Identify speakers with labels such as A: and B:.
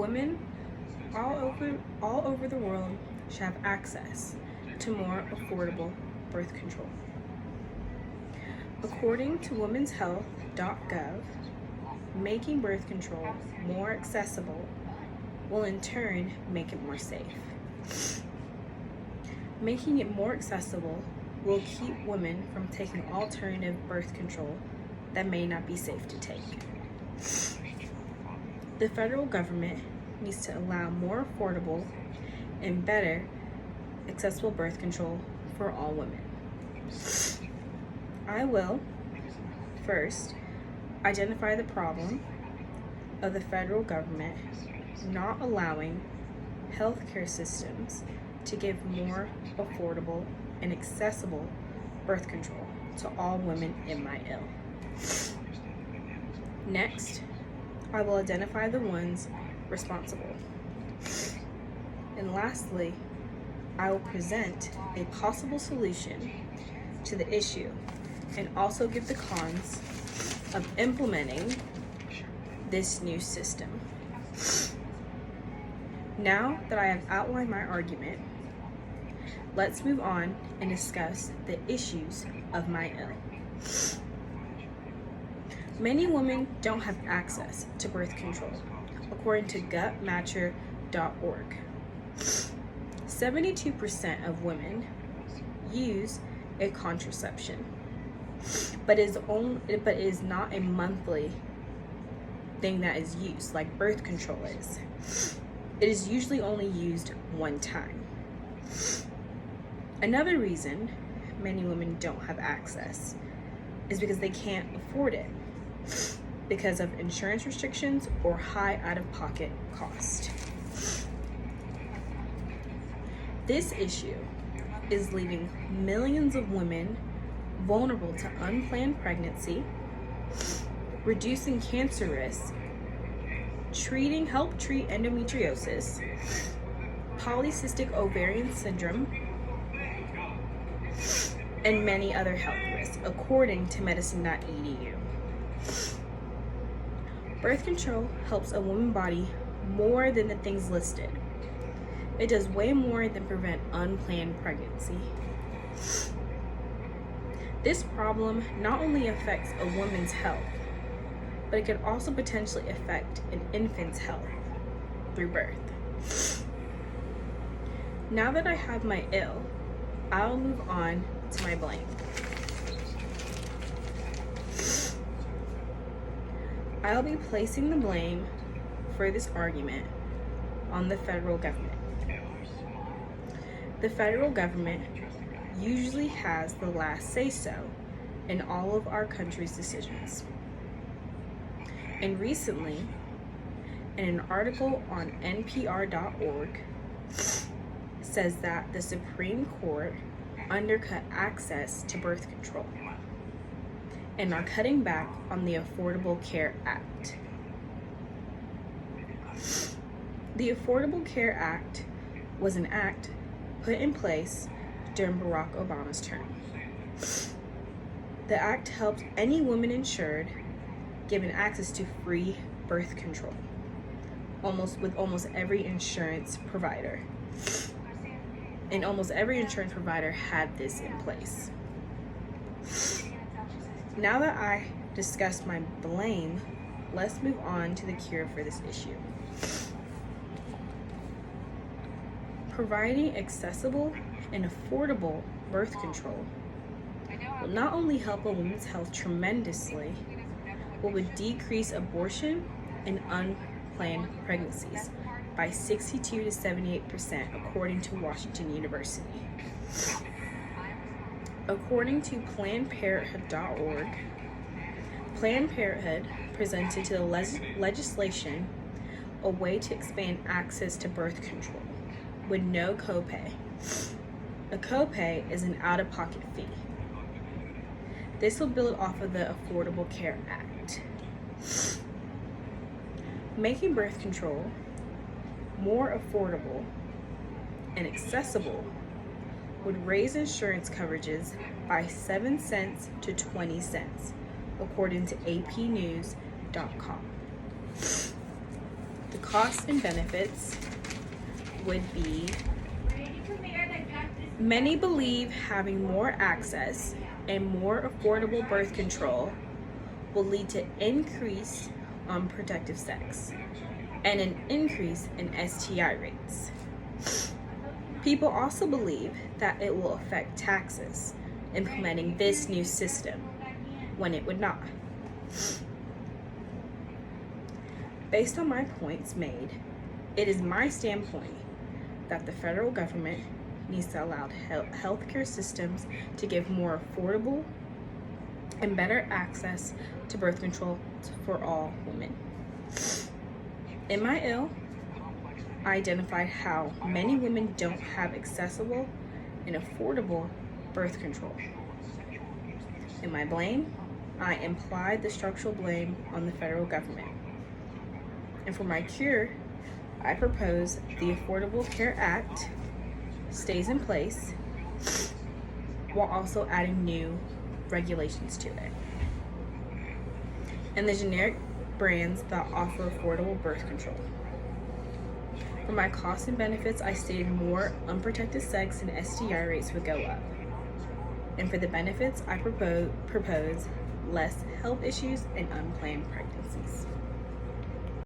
A: Women all over the world should have access to more affordable birth control. According to womenshealth.gov, making birth control more accessible will in turn make it more safe. Making it more accessible will keep women from taking alternative birth control that may not be safe to take. The federal government needs to allow more affordable and better accessible birth control for all women. I will first identify the problem of the federal government not allowing healthcare systems to give more affordable and accessible birth control to all women in my ill. Next, I will identify the ones responsible. And lastly, I will present a possible solution to the issue and also give the cons of implementing this new system. Now that I have outlined my argument, let's move on and discuss the issues of my ill. Many women don't have access to birth control, according to gutmatcher.org. 72% of women use a contraception, but is not a monthly thing that is used like birth control is. It is usually only used one time. Another reason many women don't have access is because they can't afford it because of insurance restrictions or high out-of-pocket cost. This issue is leaving millions of women vulnerable to unplanned pregnancy, reducing cancer risk, help treat endometriosis, polycystic ovarian syndrome, and many other health risks, according to medicine.edu. Birth control helps a woman's body more than the things listed. It does way more than prevent unplanned pregnancy. This problem not only affects a woman's health, but it could also potentially affect an infant's health through birth. Now that I have my ill, I'll move on to my blame. I'll be placing the blame for this argument on the federal government. The federal government usually has the last say-so in all of our country's decisions. And recently, in an article on NPR.org, says that the Supreme Court undercut access to birth control and are cutting back on the Affordable Care Act. The Affordable Care Act was an act put in place during Barack Obama's term. The act helped any woman insured given access to free birth control, with almost every insurance provider. And almost every insurance provider had this in place. Now that I discussed my blame, let's move on to the cure for this issue. Providing accessible and affordable birth control will not only help a woman's health tremendously, but would decrease abortion and unplanned pregnancies by 62 to 78%, according to Washington University. According to PlannedParenthood.org, Planned Parenthood presented to the legislation a way to expand access to birth control with no copay. A copay is an out-of-pocket fee. This will build off of the Affordable Care Act. Making birth control more affordable and accessible would raise insurance coverages by 7 cents to 20 cents, according to apnews.com. The costs and benefits would be: many believe having more access and more affordable birth control will lead to increase unprotected sex and an increase in STI rates. People also believe that it will affect taxes implementing this new system when it would not. Based on my points made, it is my standpoint that the federal government needs to allow healthcare systems to give more affordable and better access to birth control for all women. In my ill, I identified how many women don't have accessible and affordable birth control. In my blame, I implied the structural blame on the federal government. And for my cure, I propose the Affordable Care Act stays in place while also adding new regulations to it. And the generic brands that offer affordable birth control. For my costs and benefits, I stated more unprotected sex and STI rates would go up. And for the benefits, I propose less health issues and unplanned pregnancies.